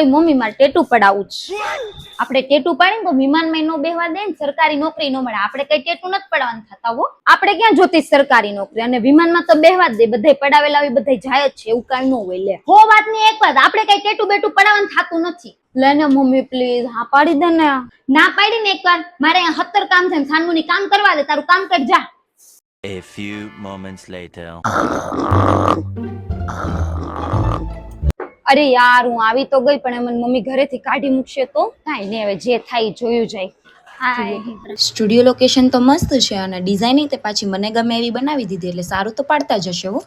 ઓય મમ્મી મારે ટેટુ પડાવું છે. આપણે ટેટુ પાડીને તો વિમાનમાં નો બેહવા દે ને સરકારી નોકરી નો મળે. આપણે કઈ ટેટુ નથી પડાવવાનું થતા હો. આપણે ક્યાં જોતી સરકારી નોકરી, અને વિમાનમાં તો બેહવા જ દે, બધાય પડાવેલા હોય બધાય જાય જ છે, એવું કઈ ન હોય. લે હો વાત ની એક વાત, આપણે કઈ ટેટુ બેટુ પડાવવાનું થતું નથી. લેને મમ્મી પ્લીઝ હા પાડી દે ને. ના પાડી ને એકવાર, મારે અહીંયા 70 કામ છે, સાનમુની કામ કરવા દે, તારું કામ કર જા. A few moments later. અરે યાર હું આવી તો ગઈ, પણ મને મમ્મી ઘરેથી કાઢી મૂકશે તો કાંઈ નહીં, હવે જે થાય જોયું જાય. સ્ટુડિયો લોકેશન તો મસ્ત છે અને ડિઝાઇનિંગ તે પાછી મને ગમે એવી બનાવી દીધી, એટલે સારું તો પાડતા જ હશે હો.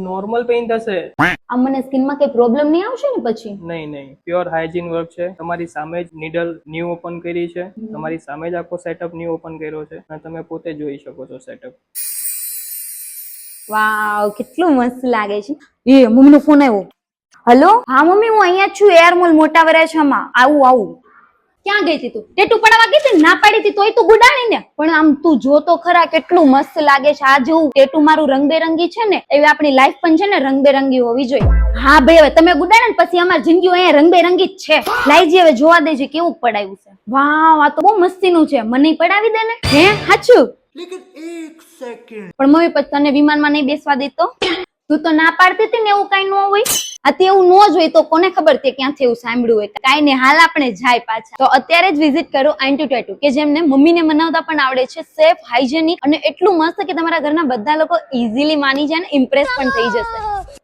નોર્મલ પેઇન્ટ હશે. આ મને સ્કિનમાં કઈ પ્રોબ્લેમ નહીં આવશે ને પછી? નહીં પ્યોર હાઇજીન વર્ક છે. તમારી સામે જ નીડલ ન્યુ ઓપન કરી છે, તમારી સામે જ આખો સેટઅપ ન્યુ ઓપન કર્યો છે અને તમે પોતે જોઈ શકો છો સેટઅપ. વાવ કેટલું મસ્ત લાગે છે. એ મમ્મી નો ફોન આવ્યો. હેલો હા મમ્મી હું અહીંયા છું, એર મોલ મોટા વરાછામાં. આવું. ક્યાં ગઈ હતી તું? ટેટુ પડાવવા ગઈ હતી? ના પાડી હતી તોય તું ગુડાણી ને. પણ આમ તું જો તો ખરા કેટલું મસ્ત લાગે છે. આ જેવું ટેટુ મારું રંગબેરંગી છે ને, એવી આપણી લાઈફ પણ છે ને રંગબેરંગી હોવી જોઈએ. હા ભાઈ હવે તમે ગુડાણા ને પછી અમારી જિંદગી અહીંયા રંગબેરંગી જ છે. લાઈજી હવે જોવા દેજે કેવું પડાવ્યું છે. વાવ આ તો બહુ મસ્તીનું છે, મને પડાવી દે ને. હે સાચું? પણ મમ્મી પછી તને વિમાનમાં નહીં બેસવા દેતો? તું તો ના પાડતી હતી ને, એવું કઈ ન હોય. આ તે એવું ન જોઈ તો કોને ખબર તે ક્યાંથી એવું સાંભળ્યું હોય. કાઈ ને હાલ આપણે જાય પાછા. તો અત્યારે જ વિઝિટ કરો આન્ટી ટેટુ, કે જેમને મમ્મીને મનાવતા પણ આવડે છે, સેફ હાઇજેનિક અને એટલું મસ્ત કે તમારા ઘરના બધા લોકો ઈઝીલી માની જાય ને ઇમ્પ્રેસ પણ થઈ જશે.